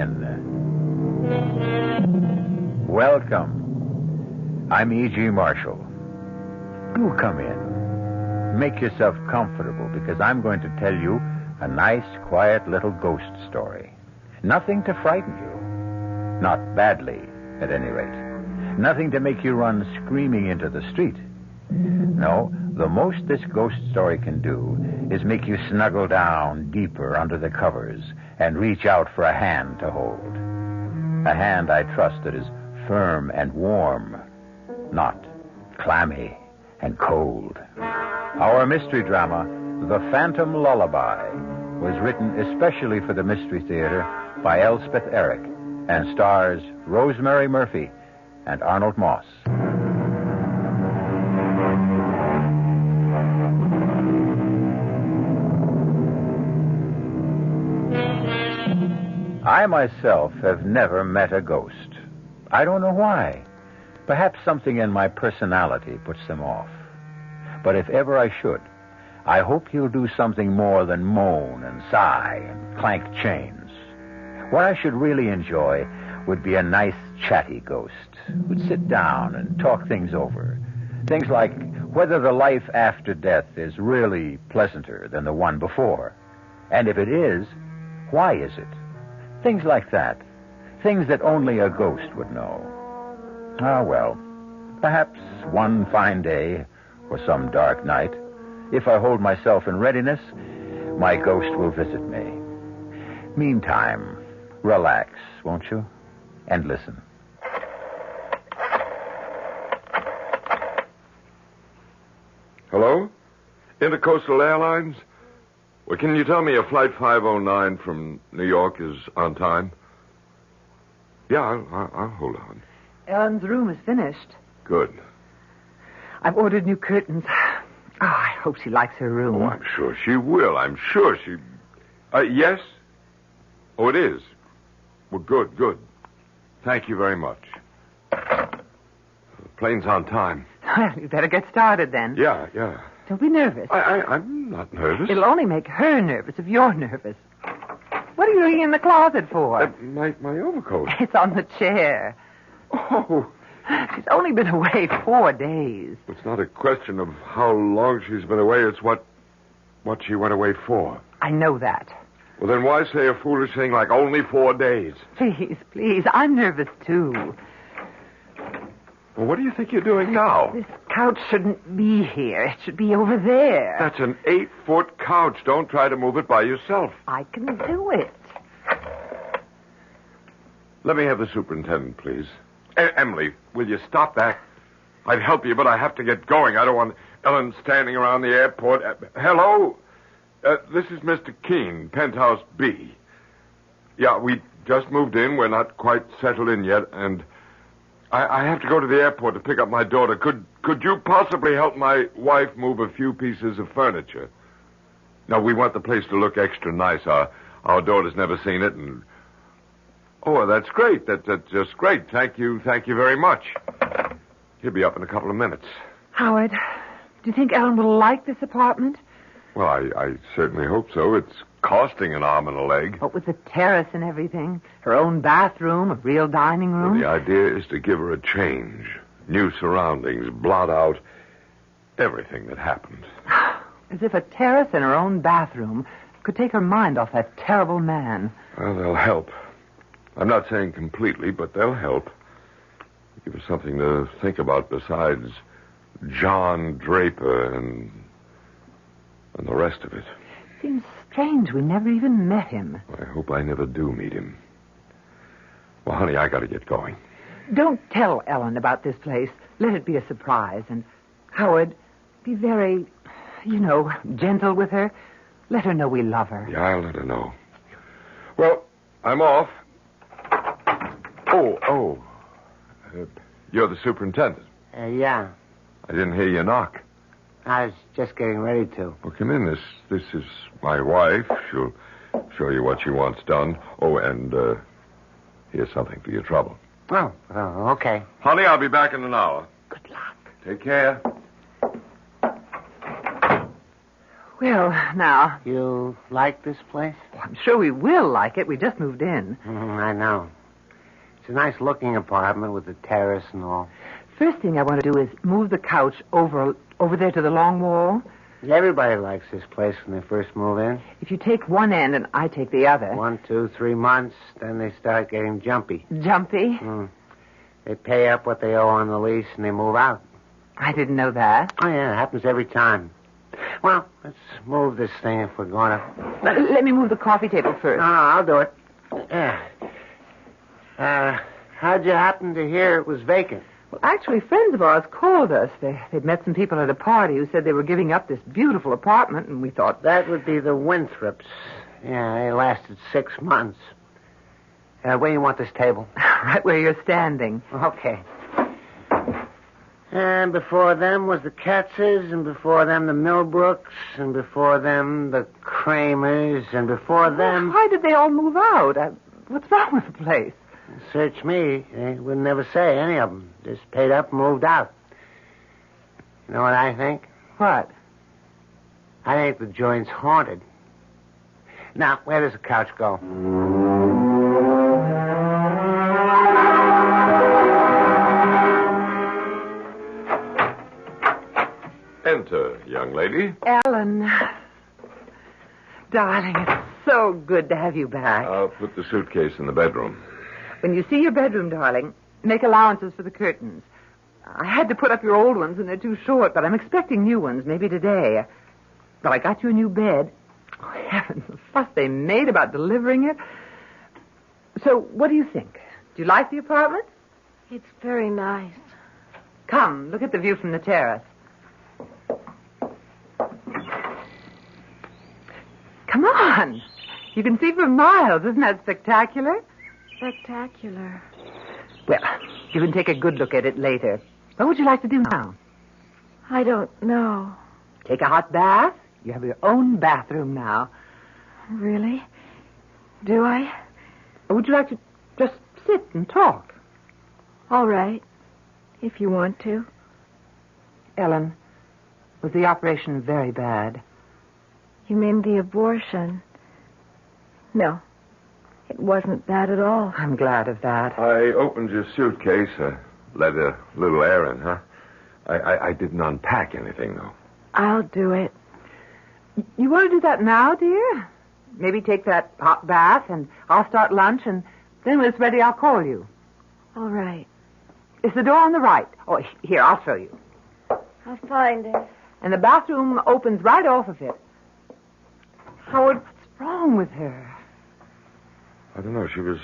in. Welcome. I'm E.G. Marshall. Do come in. Make yourself comfortable, because I'm going to tell you a nice, quiet little ghost story. Nothing to frighten you. Not badly, at any rate. Nothing to make you run screaming into the street. No, the most this ghost story can do is make you snuggle down deeper under the covers and reach out for a hand to hold. A hand, I trust, that is firm and warm, not clammy and cold. Our mystery drama, The Phantom Lullaby, was written especially for the Mystery Theater by Elspeth Eric and stars Rosemary Murphy and Arnold Moss. I myself have never met a ghost. I don't know why. Perhaps something in my personality puts them off. But if ever I should, I hope he'll do something more than moan and sigh and clank chains. What I should really enjoy would be a nice, chatty ghost who'd sit down and talk things over. Things like whether the life after death is really pleasanter than the one before. And if it is, why is it? Things like that. Things that only a ghost would know. Ah, well, perhaps one fine day or some dark night, if I hold myself in readiness, my ghost will visit me. Meantime, relax, won't you? And listen. Hello? Intercoastal Airlines? Well, can you tell me if Flight 509 from New York is on time? Yeah, I'll hold on. Ellen's room is finished. Good. I've ordered new curtains. I hope she likes her room. Oh, I'm sure she will. I'm sure she... yes? Oh, it is? Well, good. Thank you very much. The plane's on time. Well, you better get started then. Yeah. Don't be nervous. I'm not nervous. It'll only make her nervous if you're nervous. What are you looking in the closet for? My overcoat. It's on the chair. Oh. She's only been away 4 days. It's not a question of how long she's been away. It's what she went away for. I know that. Well, then why say a foolish thing like only 4 days? Please. I'm nervous, too. Well, what do you think you're doing now? This couch shouldn't be here. It should be over there. That's an 8-foot couch. Don't try to move it by yourself. I can do it. Let me have the superintendent, please. Emily, will you stop that? I'd help you, but I have to get going. I don't want Ellen standing around the airport. Hello? This is Mr. Keene, Penthouse B. Yeah, we just moved in. We're not quite settled in yet, and I have to go to the airport to pick up my daughter. Could you possibly help my wife move a few pieces of furniture? No, we want the place to look extra nice. Our daughter's never seen it, and... Oh, that's great. That's just great. Thank you very much. He'll be up in a couple of minutes. Howard, do you think Ellen will like this apartment? Well, I certainly hope so. It's costing an arm and a leg. What with the terrace and everything? Her own bathroom, a real dining room? Well, the idea is to give her a change. New surroundings, blot out everything that happened. As if a terrace and her own bathroom could take her mind off that terrible man. Well, they'll help. I'm not saying completely, but they'll help. Give us something to think about besides John Draper and the rest of it. Seems strange we never even met him. I hope I never do meet him. Well, honey, I got to get going. Don't tell Ellen about this place. Let it be a surprise. And, Howard, be very, gentle with her. Let her know we love her. Yeah, I'll let her know. Well, I'm off. You're the superintendent. Yeah. I didn't hear you knock. I was just getting ready to. Well, come in. This is my wife. She'll show you what she wants done. Oh, and here's something for your trouble. Oh, okay. Honey, I'll be back in an hour. Good luck. Take care. Well, now, You like this place? I'm sure we will like it. We just moved in. I know. It's a nice-looking apartment with a terrace and all. First thing I want to do is move the couch over there to the long wall. Everybody likes this place when they first move in. If you take one end and I take the other. 1, 2, 3 months, then they start getting jumpy. Jumpy? They pay up what they owe on the lease and they move out. I didn't know that. Oh, yeah, it happens every time. Well, let's move this thing if we're going to... Let me move the coffee table first. No, I'll do it. Yeah. How'd you happen to hear it was vacant? Well, actually, friends of ours called us. They'd met some people at a party who said they were giving up this beautiful apartment, and we thought... That would be the Winthrops. Yeah, they lasted 6 months. Where do you want this table? Right where you're standing. Okay. And before them was the Katzes, and before them the Millbrooks, and before them the Kramers, and before them... Why did they all move out? What's wrong with the place? Search me. They would never say, any of them. Just paid up and moved out. You know what I think? What? I think the joint's haunted. Now, where does the couch go? Enter, young lady. Ellen. Darling, it's so good to have you back. I'll put the suitcase in the bedroom. When you see your bedroom, darling, make allowances for the curtains. I had to put up your old ones, and they're too short, but I'm expecting new ones, maybe today. But I got you a new bed. Oh, heavens, the fuss they made about delivering it. So, what do you think? Do you like the apartment? It's very nice. Come, look at the view from the terrace. Come on. You can see for miles. Isn't that spectacular? Spectacular. Well, you can take a good look at it later. What would you like to do now? I don't know. Take a hot bath? You have your own bathroom now. Really? Do I? Or would you like to just sit and talk? All right. If you want to. Ellen, was the operation very bad? You mean the abortion? No. It wasn't bad at all. I'm glad of that. I opened your suitcase, let a little air in, huh? I didn't unpack anything, though. I'll do it. You want to do that now, dear? Maybe take that hot bath, and I'll start lunch, and then when it's ready, I'll call you. All right. It's the door on the right. Oh, here, I'll show you. I'll find it. And the bathroom opens right off of it. Howard, what's wrong with her? I don't know. She was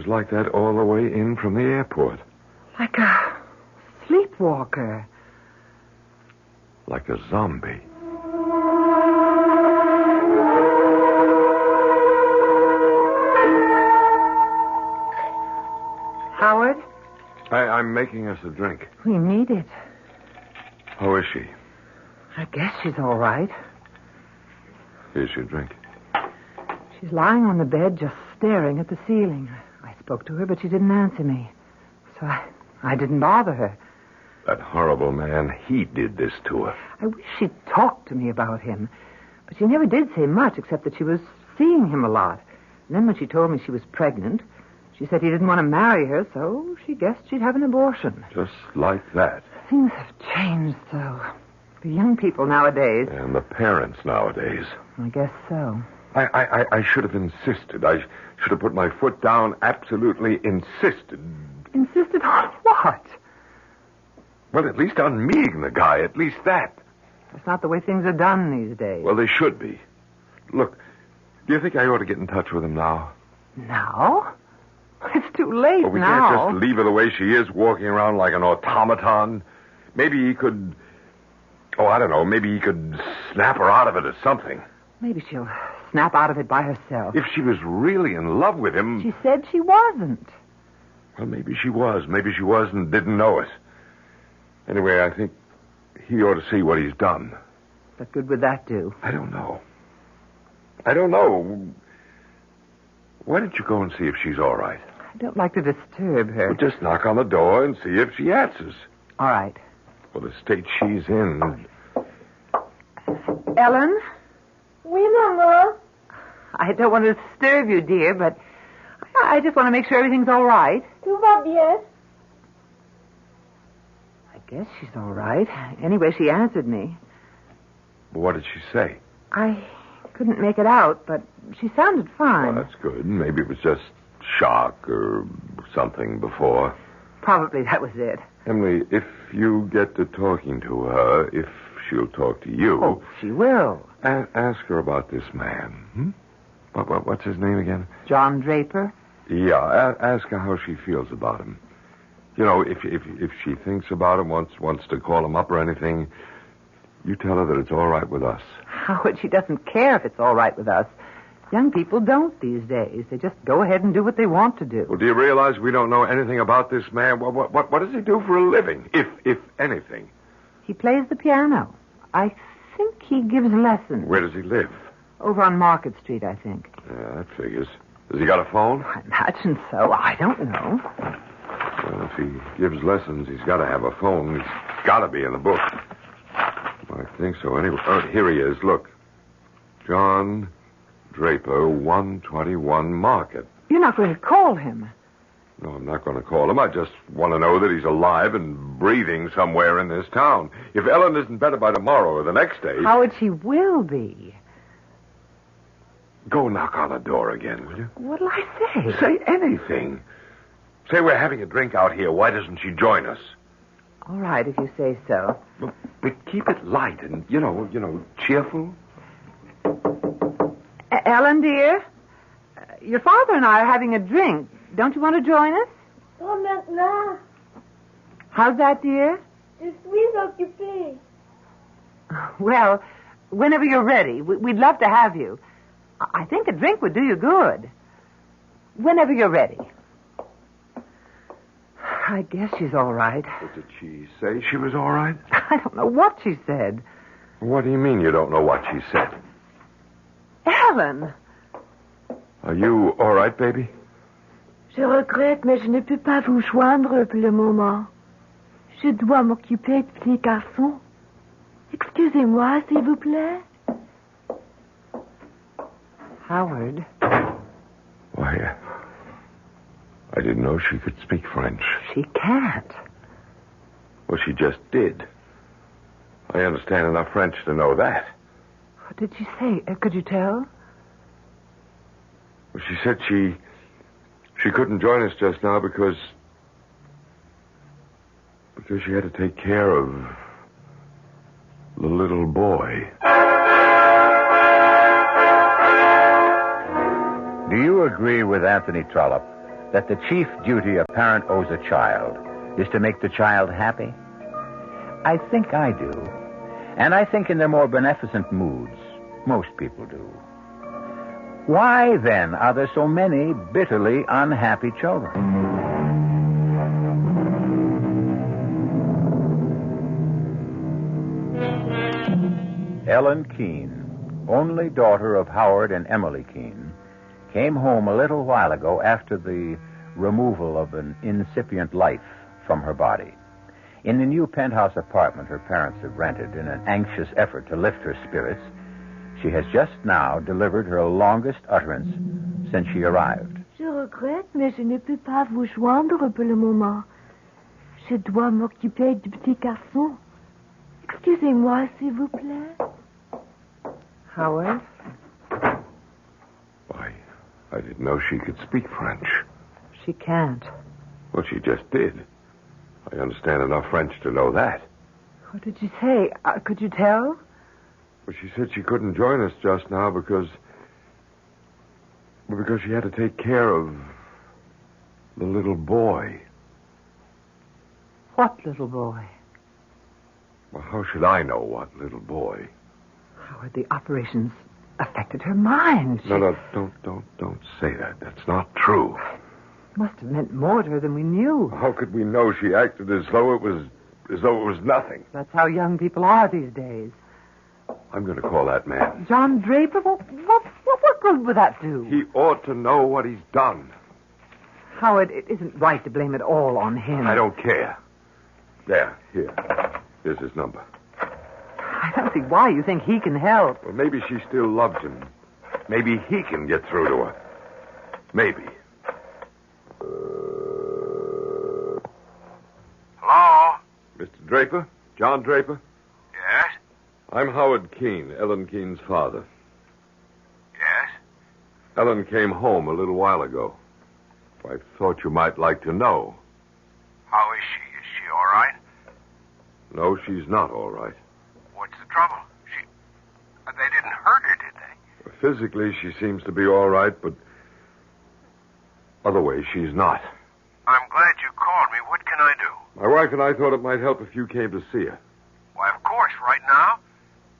like that all the way in from the airport. Like a sleepwalker. Like a zombie. Howard? I'm making us a drink. We need it. How is she? I guess she's all right. Here's your drink. She's lying on the bed just staring at the ceiling. I spoke to her, but she didn't answer me. So I didn't bother her. That horrible man, he did this to her. I wish she'd talked to me about him. But she never did say much, except that she was seeing him a lot. And then when she told me she was pregnant, she said he didn't want to marry her, so she guessed she'd have an abortion. Just like that. Things have changed so. The young people nowadays. And the parents nowadays. I guess so. I should have insisted. I should have put my foot down, absolutely insisted. Insisted on what? Well, at least on meeting the guy, at least that. That's not the way things are done these days. Well, they should be. Look, do you think I ought to get in touch with him now? Now? It's too late Well, we now. can't just leave her the way she is, walking around like an automaton. Maybe he could... Oh, I don't know. Maybe he could snap her out of it or something. Maybe she'll snap out of it by herself. If she was really in love with him... She said she wasn't. Well, maybe she was. Maybe she was and didn't know it. Anyway, I think he ought to see what he's done. What good would that do? I don't know. Why don't you go and see if she's all right? I don't like to disturb her. Well, just knock on the door and see if she answers. All right. Well, the state she's in... Ellen? Oui, Maman. I don't want to disturb you, dear, but I just want to make sure everything's all right. Tout va bien. I guess she's all right. Anyway, she answered me. What did she say? I couldn't make it out, but she sounded fine. Well, that's good. Maybe it was just shock or something before. Probably that was it. Emily, if you get to talking to her, if she'll talk to you... Oh, she will. Ask her about this man. What's his name again? John Draper? Yeah, ask her how she feels about him. You know, if she thinks about him, wants to call him up or anything, you tell her that it's all right with us. Howard, she doesn't care if it's all right with us. Young people don't these days. They just go ahead and do what they want to do. Well, do you realize we don't know anything about this man? What does he do for a living, if anything? He plays the piano. I think he gives lessons. Where does he live? Over on Market Street, I think. Yeah, that figures. Has he got a phone? I imagine so. I don't know. Well, if he gives lessons, he's got to have a phone. He's got to be in the book. I think so. Anyway, here he is. Look. John Draper, 121 Market. You're not going to call him. No, I'm not going to call him. I just want to know that he's alive and breathing somewhere in this town. If Ellen isn't better by tomorrow or the next day... Howard, she will be. Go knock on the door again, will you? What'll I say? Say anything. Say we're having a drink out here. Why doesn't she join us? All right, if you say so. But keep it light and, you know, cheerful. Ellen, dear, your father and I are having a drink. Don't you want to join us? Pas maintenant. How's that, dear? Je suis occupée. Well, whenever you're ready, we'd love to have you. I think a drink would do you good. Whenever you're ready. I guess she's all right. But did she say she was all right? I don't know what she said. What do you mean you don't know what she said? Ellen! Are you all right, baby? Je regrette, mais je ne peux pas vous joindre pour le moment. Je dois m'occuper de petit garçon. Excusez-moi, s'il vous plaît. Howard. Why, I didn't know she could speak French. She can't. Well, she just did. I understand enough French to know that. What did she say? Could you tell? Well, she said she couldn't join us just now because she had to take care of the little boy. Do you agree with Anthony Trollope that the chief duty a parent owes a child is to make the child happy? I think I do. And I think in their more beneficent moods, most people do. Why, then, are there so many bitterly unhappy children? Ellen Keene, only daughter of Howard and Emily Keene, came home a little while ago after the removal of an incipient life from her body. In the new penthouse apartment her parents have rented in an anxious effort to lift her spirits, she has just now delivered her longest utterance since she arrived. Je regrette, mais je ne peux pas vous joindre pour le moment. Je dois m'occuper du petit garçon. Excusez-moi, s'il vous plaît. Howard? Why, I didn't know she could speak French. She can't. Well, she just did. I understand enough French to know that. What did she say? Could you tell? Well, she said she couldn't join us just now because she had to take care of the little boy. What little boy? Well, how should I know what little boy? Howard, the operations affected her mind. No, don't say that. That's not true. Must have meant more to her than we knew. How could we know she acted as though it was nothing? That's how young people are these days. I'm going to call that man. John Draper? What good would that do? He ought to know what he's done. Howard, it isn't right to blame it all on him. I don't care. There, here. Here's his number. I I don't see why you think he can help. Well, maybe she still loves him. Maybe he can get through to her. Maybe. Hello? Mr. Draper? John Draper? Yes? I'm Howard Keene, Ellen Keene's father. Yes? Ellen came home a little while ago. I thought you might like to know. How is she? Is she all right? No, she's not all right. What's the trouble? They didn't hurt her, did they? Physically, she seems to be all right, but other ways, she's not. I'm glad you called me. What can I do? My wife and I thought it might help if you came to see her, Why, of course, right now.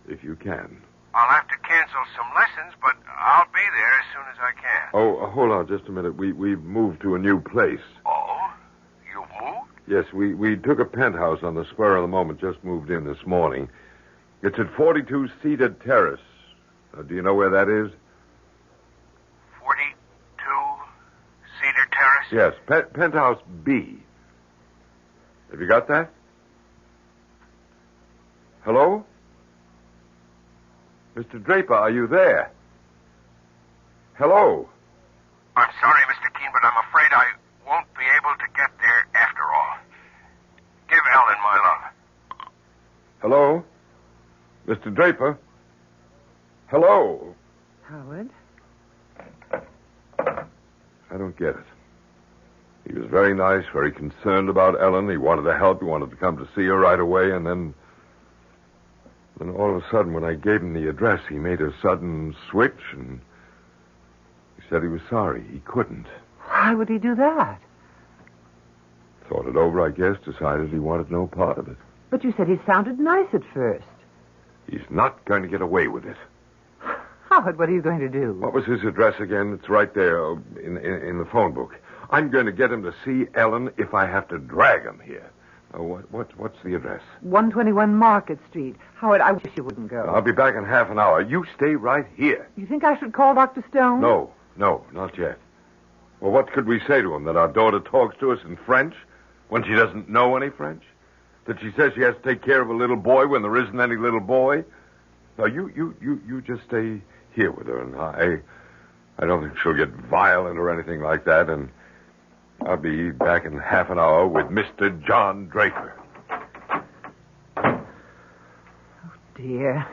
if you can. I'll have to cancel some lessons, but I'll be there as soon as I can. Oh, hold on just a minute. We've moved to a new place. Oh? You've moved? Yes, we took a penthouse on the spur of the moment, just moved in this morning. It's at 42 Cedar Terrace. Do you know where that is? 42 Cedar Terrace? Yes, penthouse B. Have you got that? Hello? Mr. Draper, are you there? Hello? I'm sorry, Mr. Keene, but I'm afraid I won't be able to get there after all. Give Ellen my love. Hello? Mr. Draper? Hello? Howard? I don't get it. He was very nice, very concerned about Ellen. He wanted to help. He wanted to come to see her right away, and then all of a sudden, when I gave him the address, he made a sudden switch, and he said he was sorry. He couldn't. Why would he do that? Thought it over, I guess, decided he wanted no part of it. But you said he sounded nice at first. He's not going to get away with it. Howard, what are you going to do? What was his address again? It's right there in the phone book. I'm going to get him to see Ellen if I have to drag him here. What's the address? 121 Market Street. Howard, I wish you wouldn't go. I'll be back in half an hour. You stay right here. You think I should call Dr. Stone? No, not yet. Well, what could we say to him? That our daughter talks to us in French when she doesn't know any French? That she says she has to take care of a little boy when there isn't any little boy? No, you just stay here with her, and I don't think she'll get violent or anything like that, and I'll be back in half an hour with Mr. John Draper. Oh, dear.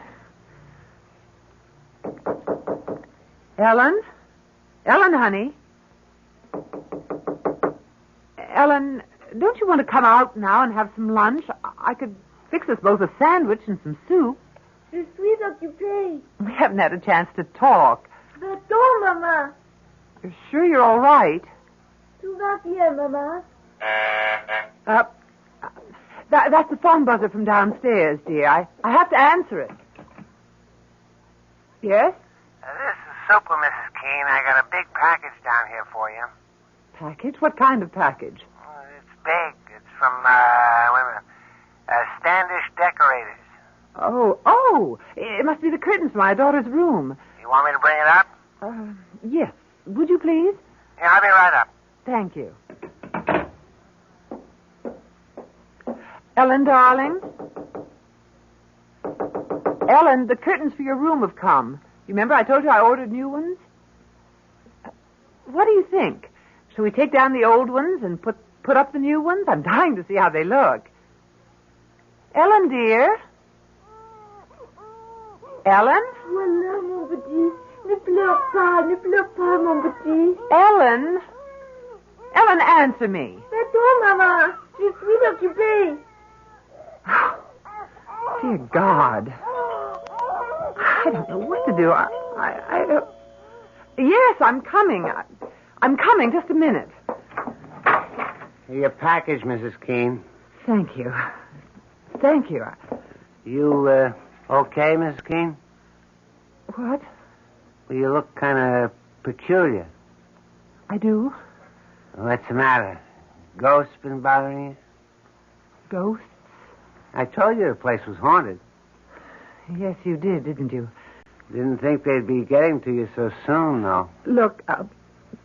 Ellen? Ellen, honey? Ellen, don't you want to come out now and have some lunch? I could fix us both a sandwich and some soup. Je suis occupée. We haven't had a chance to talk. Va-t'en, maman. You're sure you're all right? Tout va bien, maman. That's the phone buzzer from downstairs, dear. I have to answer it. Yes? This is Super, Mrs. Keene. I got a big package down here for you. Package? What kind of package? It's big. It's from, Standish Decorators. Oh, it must be the curtains for my daughter's room. You want me to bring it up? Yes. Would you please? Yeah, I'll be right up. Thank you. Ellen, darling? Ellen, the curtains for your room have come. You remember I told you I ordered new ones? What do you think? Shall we take down the old ones and put up the new ones? I'm dying to see how they look. Ellen, dear? Ellen? Voilà, mon petit. Ne pleure pas, mon petit. Ellen? Ellen, answer me. Va-t'en, maman. Je suis occupée. Dear God. I don't know what to do. I don't... Yes, I'm coming. I'm coming. Just a minute. Your package, Mrs. Keene. Thank you. Thank you. You, okay, Mrs. Keene? What? Well, you look kind of peculiar. I do? What's the matter? Ghosts been bothering you? Ghosts? I told you the place was haunted. Yes, you did, didn't you? Didn't think they'd be getting to you so soon, though. Look,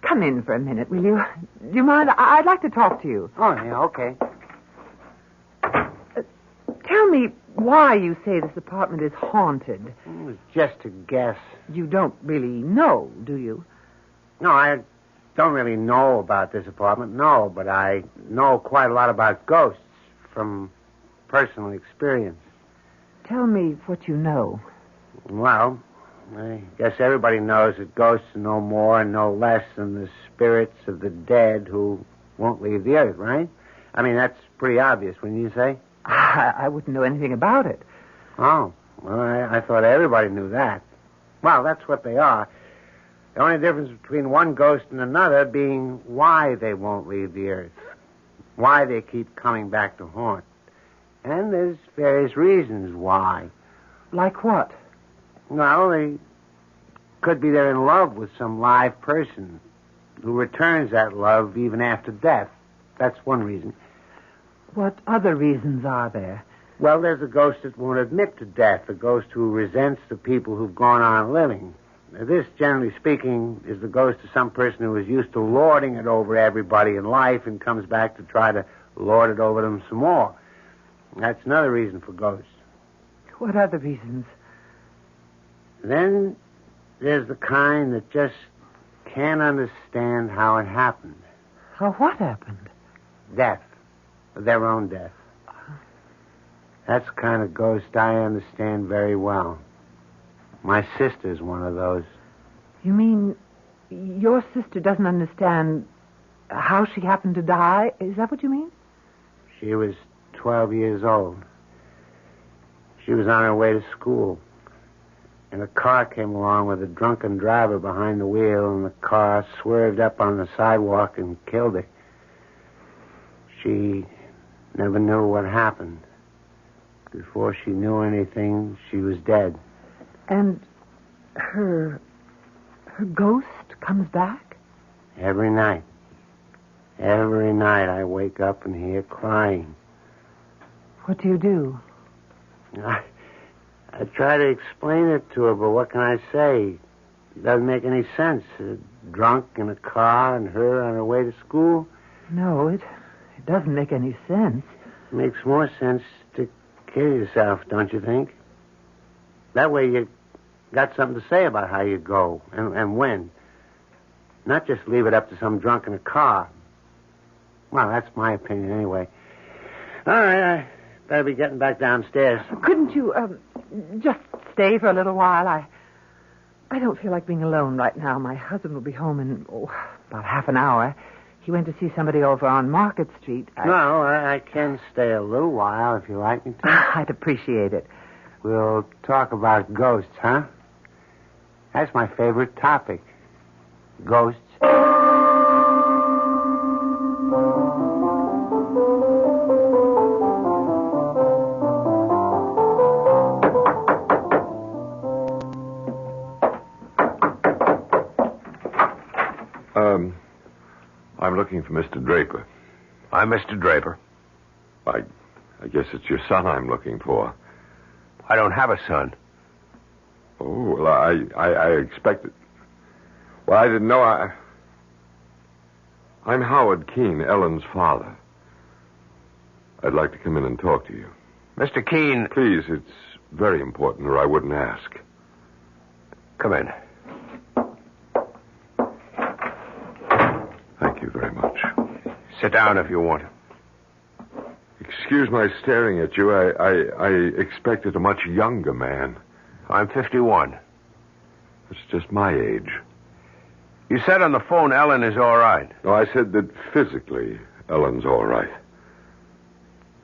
come in for a minute, will you? Do you mind? I'd like to talk to you. Oh, yeah, okay. Tell me, why you say this apartment is haunted. It was just a guess. You don't really know, do you? No, I don't really know about this apartment, no, but I know quite a lot about ghosts from personal experience. Tell me what you know. Well, I guess everybody knows that ghosts are no more and no less than the spirits of the dead who won't leave the earth, right? I mean, that's pretty obvious, wouldn't you say? I wouldn't know anything about it. Oh, well, I thought everybody knew that. Well, that's what they are. The only difference between one ghost and another being why they won't leave the earth, why they keep coming back to haunt. And there's various reasons why. Like what? Well, they could be they're in love with some live person who returns that love even after death. That's one reason. What other reasons are there? Well, there's a ghost that won't admit to death, a ghost who resents the people who've gone on living. Now, this, generally speaking, is the ghost of some person who is used to lording it over everybody in life and comes back to try to lord it over them some more. That's another reason for ghosts. What other reasons? Then there's the kind that just can't understand how it happened. How what happened? Death. Their own death. That's the kind of ghost I understand very well. My sister's one of those. You mean your sister doesn't understand how she happened to die? Is that what you mean? She was 12 years old. She was on her way to school. And a car came along with a drunken driver behind the wheel, and the car swerved up on the sidewalk and killed her. She never knew what happened. Before she knew anything, she was dead. And her ghost comes back? Every night. Every night I wake up and hear crying. What do you do? I try to explain it to her, but what can I say? It doesn't make any sense. Drunk in a car and her on her way to school. No, it doesn't make any sense. It makes more sense to kill yourself, don't you think? That way you got something to say about how you go and when. Not just leave it up to some drunk in a car. Well, that's my opinion anyway. All right, I better be getting back downstairs. Couldn't you just stay for a little while? I don't feel like being alone right now. My husband will be home in about half an hour. He went to see somebody over on Market Street. No, I can stay a little while if you like me to. I'd appreciate it. We'll talk about ghosts, huh? That's my favorite topic. Ghosts. I'm looking for Mr. Draper. I'm Mr. Draper. I guess it's your son I'm looking for. I don't have a son. Oh, well, I expected... Well, I didn't know I'm Howard Keene, Ellen's father. I'd like to come in and talk to you. Mr. Keene... Please, it's very important, or I wouldn't ask. Come in. Thank you very much. Sit down if you want. Excuse my staring at you. I expected a much younger man. I'm 51. That's just my age. You said on the phone Ellen is all right. No, I said that physically Ellen's all right.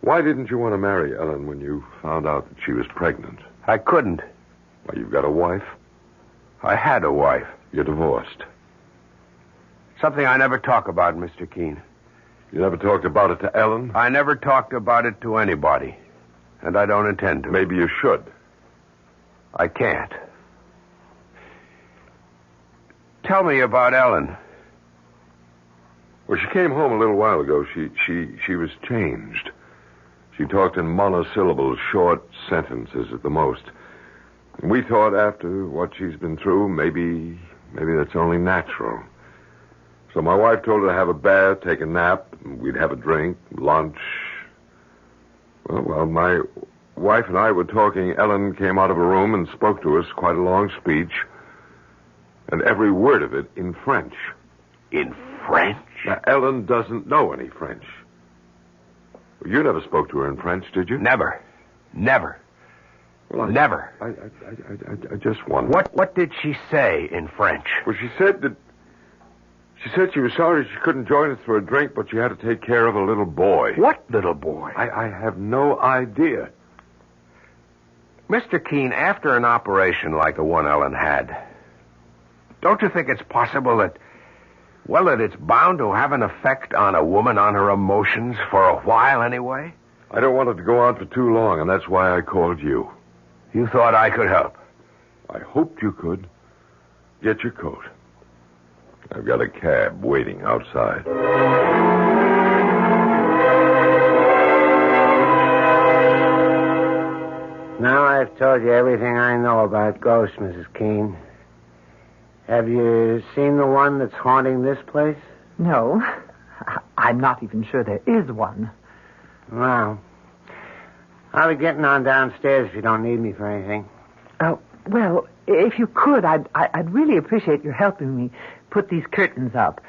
Why didn't you want to marry Ellen when you found out that she was pregnant? I couldn't. Well, you've got a wife? I had a wife. You're divorced. Something I never talk about, Mr. Keene. You never talked about it to Ellen? I never talked about it to anybody. And I don't intend to. Maybe you should. I can't. Tell me about Ellen. Well, she came home a little while ago. She was changed. She talked in monosyllables, short sentences at the most. And we thought after what she's been through, maybe that's only natural. So my wife told her to have a bath, take a nap, and we'd have a drink, lunch. Well, my wife and I were talking, Ellen came out of a room and spoke to us, quite a long speech, and every word of it in French. In French? Now, Ellen doesn't know any French. You never spoke to her in French, did you? Never. Well, never. I just wondered. What did she say in French? Well, she said she was sorry she couldn't join us for a drink, but she had to take care of a little boy. What little boy? I have no idea. Mr. Keene, after an operation like the one Ellen had, don't you think it's possible that it's bound to have an effect on a woman, on her emotions, for a while anyway? I don't want it to go on for too long, and that's why I called you. You thought I could help? I hoped you could. Get your coat. I've got a cab waiting outside. Now I've told you everything I know about ghosts, Mrs. Keene. Have you seen the one that's haunting this place? No. I'm not even sure there is one. Well, I'll be getting on downstairs if you don't need me for anything. Well, if you could, I'd really appreciate your helping me put these curtains up.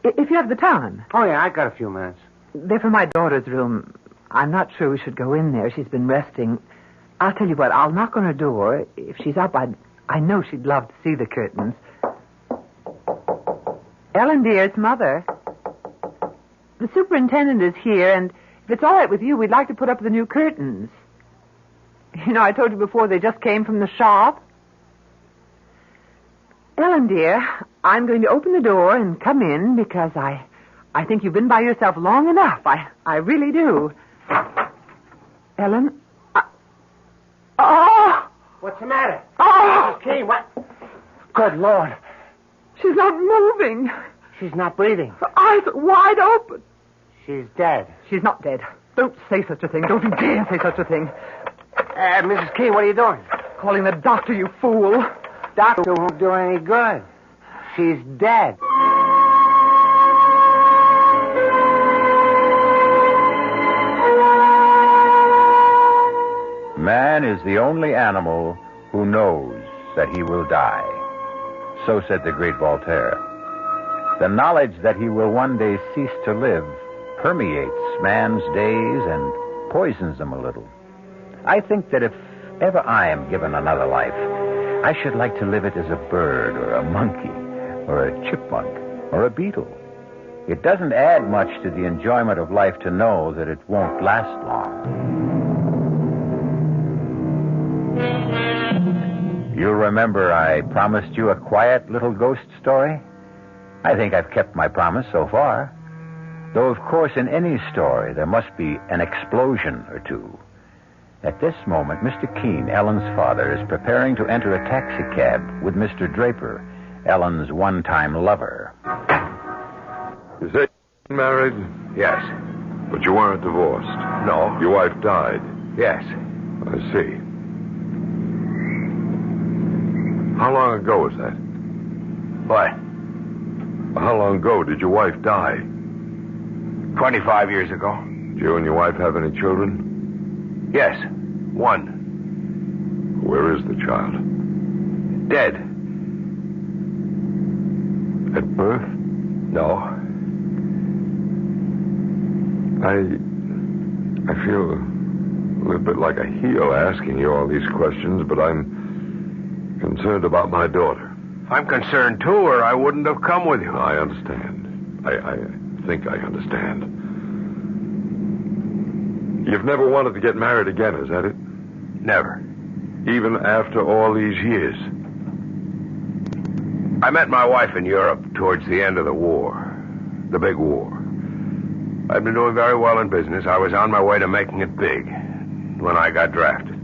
If you have the time. Oh, yeah, I got a few minutes. They're for my daughter's room. I'm not sure we should go in there. She's been resting. I'll tell you what, I'll knock on her door. If she's up, I know she'd love to see the curtains. Ellen, dear, it's Mother. The superintendent is here, and if it's all right with you, we'd like to put up the new curtains. You know, I told you before they just came from the shop. Ellen, dear, I'm going to open the door and come in because I think you've been by yourself long enough. I really do. Ellen? Oh! What's the matter? Oh! Mrs. Keene, what? Good Lord. She's not moving. She's not breathing. Her eyes are wide open. She's dead. She's not dead. Don't say such a thing. Don't you dare say such a thing. Mrs. Keene, what are you doing? Calling the doctor, you fool. Doctor won't do any good. She's dead. Man is the only animal who knows that he will die. So said the great Voltaire. The knowledge that he will one day cease to live permeates man's days and poisons them a little. I think that if ever I am given another life, I should like to live it as a bird or a monkey or a chipmunk or a beetle. It doesn't add much to the enjoyment of life to know that it won't last long. You'll remember I promised you a quiet little ghost story? I think I've kept my promise so far. Though, of course, in any story, there must be an explosion or two. At this moment, Mr. Keene, Ellen's father, is preparing to enter a taxicab with Mr. Draper, Ellen's one-time lover. You say you're married? Yes. But you weren't divorced? No. Your wife died? Yes. I see. How long ago was that? What? How long ago did your wife die? 25 years ago. Did you and your wife have any children? Yes. One. Where is the child? Dead. At birth? No. I feel a little bit like a heel asking you all these questions, but I'm concerned about my daughter. I'm concerned, too, or I wouldn't have come with you. I understand. I think I understand. You've never wanted to get married again, is that it? Never. Even after all these years? I met my wife in Europe towards the end of the war. The big war. I'd been doing very well in business. I was on my way to making it big when I got drafted.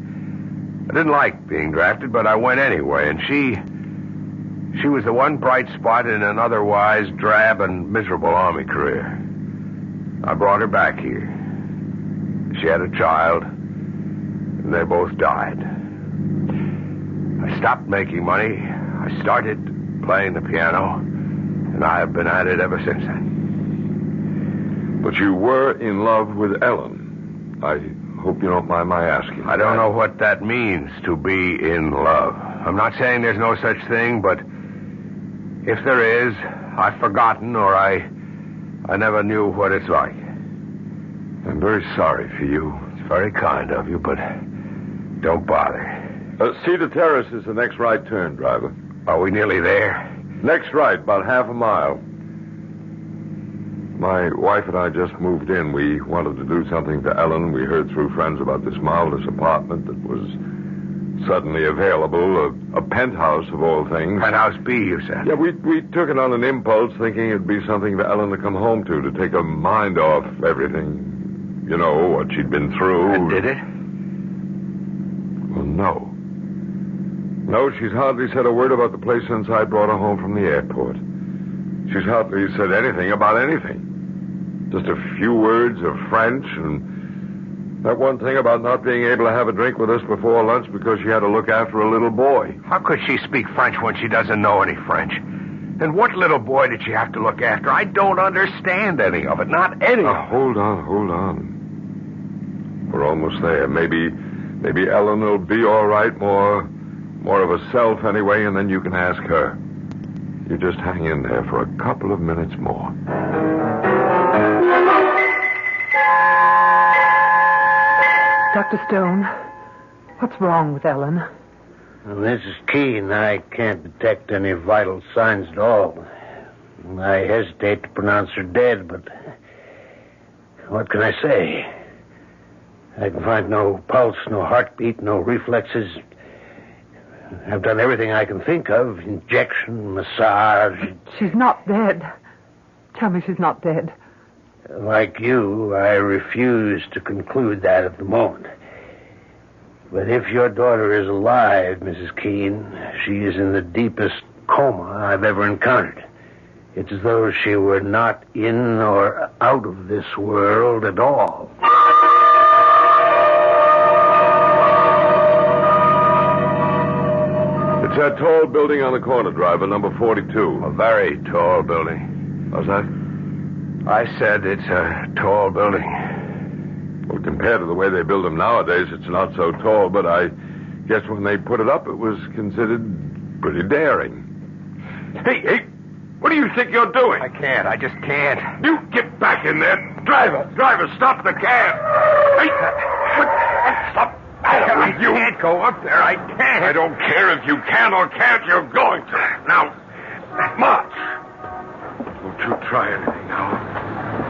I didn't like being drafted, but I went anyway, and she was the one bright spot in an otherwise drab and miserable Army career. I brought her back here. She had a child, and they both died. I stopped making money. I started playing the piano, and I have been at it ever since then. But you were in love with Ellen. I hope you don't mind my asking. I don't know what that means, to be in love. I'm not saying there's no such thing, but if there is, I've forgotten, or I never knew what it's like. I'm very sorry for you. It's very kind of you, but don't bother. Cedar Terrace is the next right turn, driver. Are we nearly there? Next right, about half a mile. My wife and I just moved in. We wanted to do something for Ellen. We heard through friends about this marvelous apartment that was suddenly available, a penthouse of all things. Penthouse B, you said? Yeah, we took it on an impulse, thinking it'd be something for Ellen to come home to take her mind off everything. You know, what she'd been through. And did it? Well, no. No, she's hardly said a word about the place since I brought her home from the airport. She's hardly said anything about anything. Just a few words of French, and that one thing about not being able to have a drink with us before lunch because she had to look after a little boy. How could she speak French when she doesn't know any French? And what little boy did she have to look after? I don't understand any of it, not any of it. Hold on. We're almost there. Maybe Ellen will be all right, more of herself anyway, and then you can ask her. You just hang in there for a couple of minutes more. Dr. Stone, what's wrong with Ellen? Well, Mrs. Keene, I can't detect any vital signs at all. I hesitate to pronounce her dead, but what can I say? I can find no pulse, no heartbeat, no reflexes. I've done everything I can think of. Injection, massage. She's not dead. Tell me she's not dead. Like you, I refuse to conclude that at the moment. But if your daughter is alive, Mrs. Keene, she is in the deepest coma I've ever encountered. It's as though she were not in or out of this world at all. It's that tall building on the corner, driver, number 42. A very tall building. How's that? I said it's a tall building. Well, compared to the way they build them nowadays, it's not so tall, but I guess when they put it up, it was considered pretty daring. Hey, what do you think you're doing? I just can't. You get back in there. Driver, stop the cab. Hey, stop. I can't go up there. I can't. I don't care if you can or can't. You're going to. Now, march. Don't you try anything now.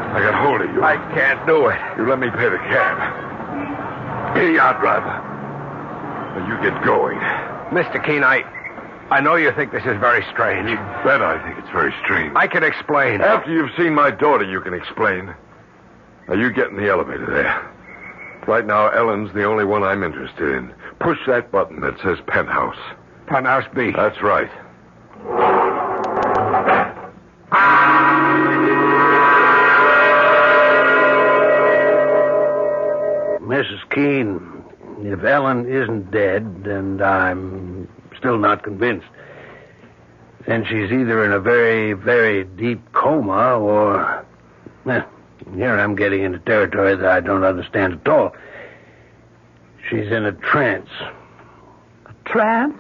I got hold of you. I can't do it. You let me pay the cab. Here you are, driver. Now you get going. Mr. Keene, I know you think this is very strange. You bet I think it's very strange. I can explain. After you've seen my daughter, you can explain. Now you get in the elevator there. Right now, Ellen's the only one I'm interested in. Push that button that says penthouse. Penthouse B. That's right. Mrs. Keene, if Ellen isn't dead, and I'm still not convinced, then she's either in a very, very deep coma or... here I'm getting into territory that I don't understand at all. She's in a trance. A trance?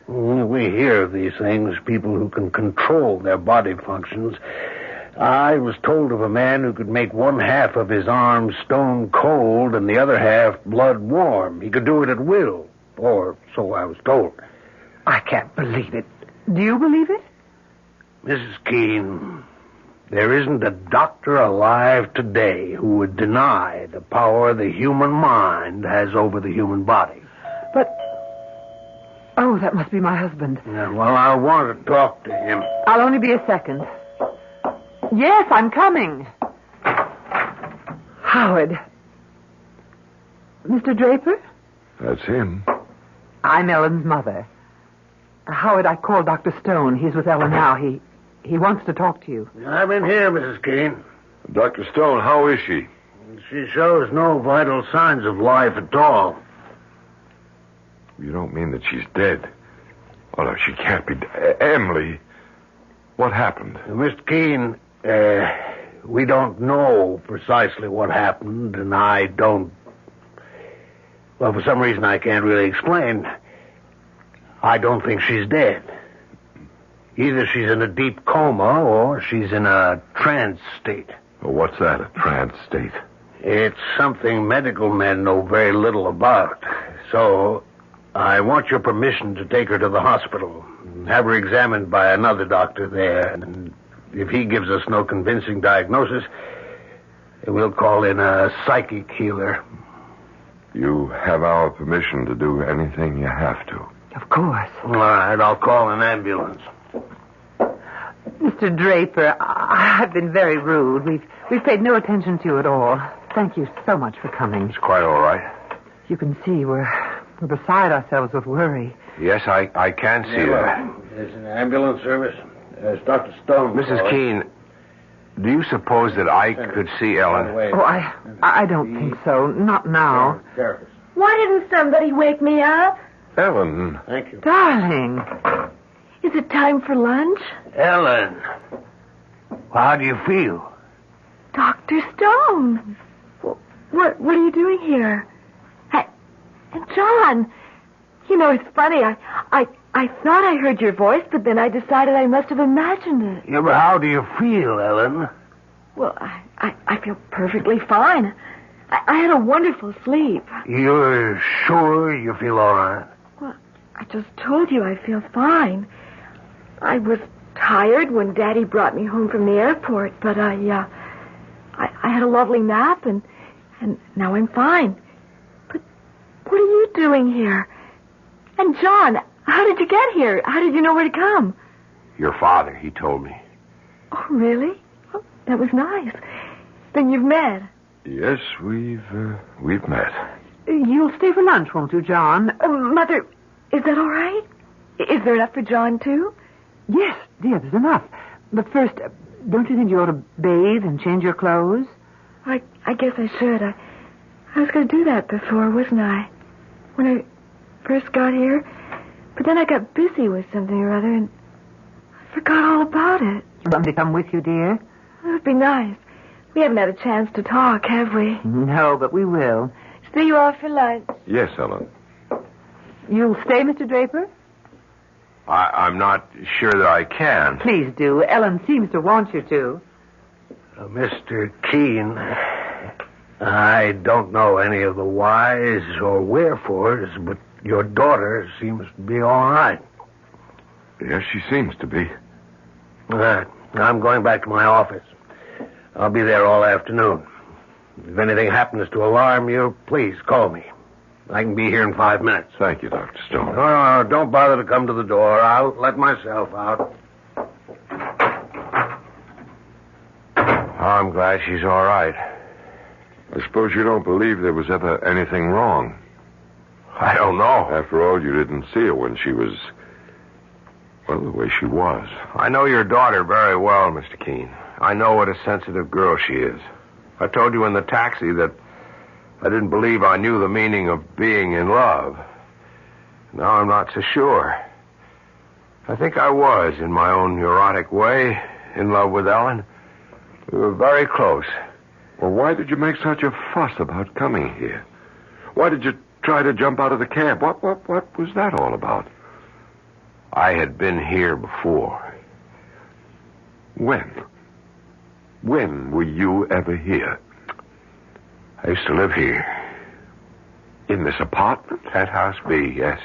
We hear of these things, people who can control their body functions. I was told of a man who could make one half of his arm stone cold and the other half blood warm. He could do it at will, or so I was told. I can't believe it. Do you believe it? Mrs. Keene, there isn't a doctor alive today who would deny the power the human mind has over the human body. But... oh, that must be my husband. Yeah, well, I want to talk to him. I'll only be a second. Yes, I'm coming. Howard. Mr. Draper? That's him. I'm Ellen's mother. Howard, I called Dr. Stone. He's with Ellen now. He wants to talk to you. I'm in here, Mrs. Keene. Dr. Stone, how is she? She shows no vital signs of life at all. You don't mean that she's dead? Oh, no, she can't be. Emily, what happened? Mr. Keene, we don't know precisely what happened, and I don't Well, for some reason I can't really explain, I don't think she's dead. Either she's in a deep coma or she's in a trance state. Well, what's that, a trance state? It's something medical men know very little about. So, I want your permission to take her to the hospital and have her examined by another doctor there. And if he gives us no convincing diagnosis, we'll call in a psychic healer. You have our permission to do anything you have to. Of course. All right, I'll call an ambulance. Mr. Draper, I've been very rude. We've paid no attention to you at all. Thank you so much for coming. It's quite all right. You can see we're beside ourselves with worry. Yes, I can see that. There's an ambulance service. There's Dr. Stone. Mrs. Keene, do you suppose that I could see Ellen? Oh, I don't think so. Not now. Why didn't somebody wake me up? Ellen. Thank you. Darling. Is it time for lunch? Ellen, how do you feel? Dr. Stone. What are you doing here? And John, you know, it's funny. I thought I heard your voice, but then I decided I must have imagined it. Yeah, but how do you feel, Ellen? Well, I feel perfectly fine. I had a wonderful sleep. You're sure you feel all right? Well, I just told you I feel fine. I was tired when Daddy brought me home from the airport, but I had a lovely nap, and now I'm fine. But what are you doing here? And John, how did you get here? How did you know where to come? Your father, he told me. Oh, really? Oh, that was nice. Then you've met. Yes, we've met. You'll stay for lunch, won't you, John? Mother, is that all right? Is there enough for John, too? Yes, dear, there's enough. But first, don't you think you ought to bathe and change your clothes? I guess I should. I was going to do that before, wasn't I? When I first got here. But then I got busy with something or other, and I forgot all about it. You want me to come with you, dear? It would be nice. We haven't had a chance to talk, have we? No, but we will. See you all for lunch. Yes, Ellen. You'll stay, Mr. Draper? I'm not sure that I can. Please do. Ellen seems to want you to. Mr. Keene, I don't know any of the whys or wherefores, but your daughter seems to be all right. Yes, she seems to be. All right. I'm going back to my office. I'll be there all afternoon. If anything happens to alarm you, please call me. I can be here in 5 minutes. Thank you, Dr. Stone. No, don't bother to come to the door. I'll let myself out. I'm glad she's all right. I suppose you don't believe there was ever anything wrong. I don't know. After all, you didn't see her when she was, well, the way she was. I know your daughter very well, Mr. Keene. I know what a sensitive girl she is. I told you in the taxi that I didn't believe I knew the meaning of being in love. Now I'm not so sure. I think I was, in my own neurotic way, in love with Ellen. We were very close. Well, why did you make such a fuss about coming here? Why did you try to jump out of the cab? What was that all about? I had been here before. When? When were you ever here? I used to live here. In this apartment? Penthouse B, yes.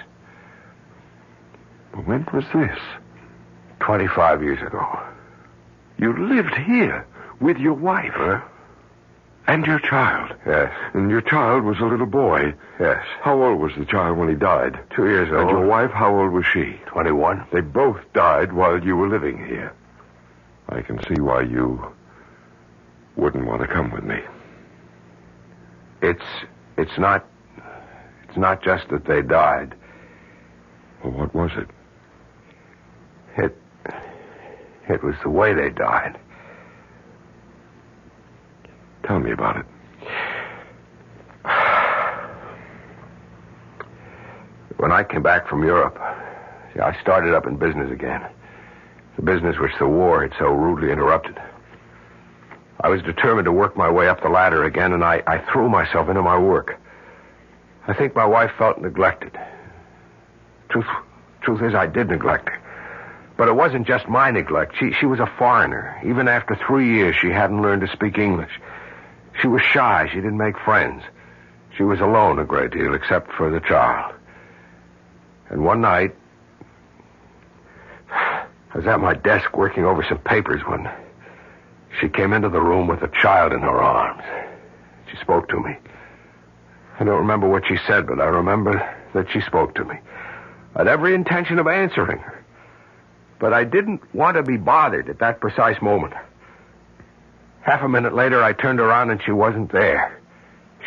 Well, when was this? 25 years ago. You lived here with your wife? Huh? And your child? Yes. And your child was a little boy? Yes. How old was the child when he died? 2 years old. And your wife, how old was she? 21. They both died while you were living here. I can see why you wouldn't want to come with me. It's not just that they died. Well, what was it? It was the way they died. Tell me about it. When I came back from Europe, I started up in business again. The business which the war had so rudely interrupted. I was determined to work my way up the ladder again, and I threw myself into my work. I think my wife felt neglected. Truth is, I did neglect her. But it wasn't just my neglect. She was a foreigner. Even after 3 years, she hadn't learned to speak English. She was shy. She didn't make friends. She was alone a great deal, except for the child. And one night, I was at my desk working over some papers when she came into the room with a child in her arms. She spoke to me. I don't remember what she said, but I remember that she spoke to me. I had every intention of answering her. But I didn't want to be bothered at that precise moment. Half a minute later, I turned around and she wasn't there.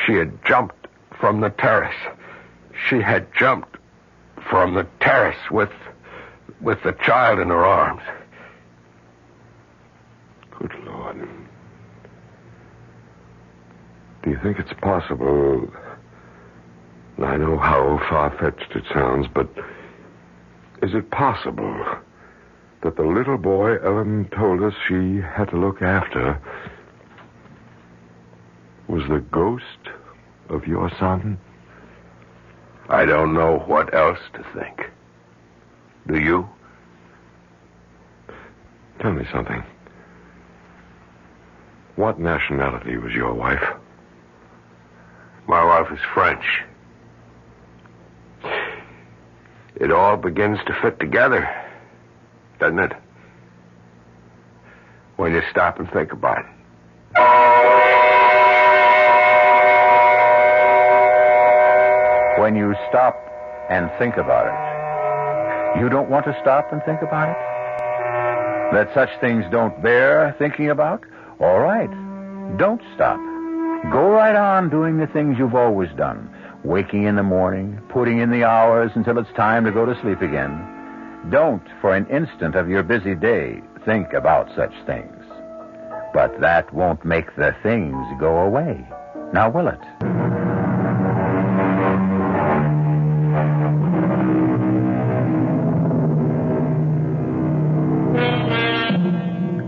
She had jumped from the terrace. She had jumped from the terrace with the child in her arms. Good Lord. Do you think it's possible... I know how far-fetched it sounds, but is it possible that the little boy Ellen told us she had to look after was the ghost of your son? I don't know what else to think. Do you? Tell me something. What nationality was your wife? My wife is French. It all begins to fit together, doesn't it? When you stop and think about it. When you stop and think about it. You don't want to stop and think about it? That such things don't bear thinking about? All right. Don't stop. Go right on doing the things you've always done. Waking in the morning, putting in the hours until it's time to go to sleep again. Don't, for an instant of your busy day, think about such things. But that won't make the things go away. Now, will it?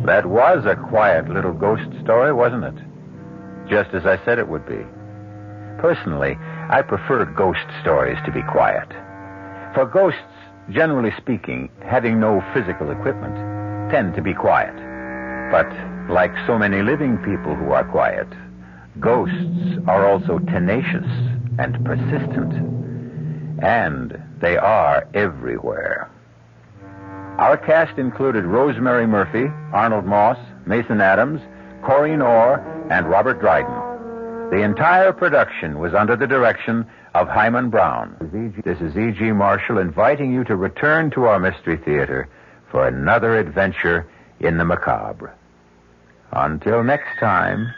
That was a quiet little ghost story, wasn't it? Just as I said it would be. Personally, I prefer ghost stories to be quiet. For ghosts, generally speaking, having no physical equipment, tend to be quiet. But like so many living people who are quiet, ghosts are also tenacious and persistent. And they are everywhere. Our cast included Rosemary Murphy, Arnold Moss, Mason Adams, Corinne Orr, and Robert Dryden. The entire production was under the direction of Himan Brown. This is E.G. Marshall inviting you to return to our Mystery Theater for another adventure in the macabre. Until next time,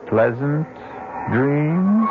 pleasant dreams.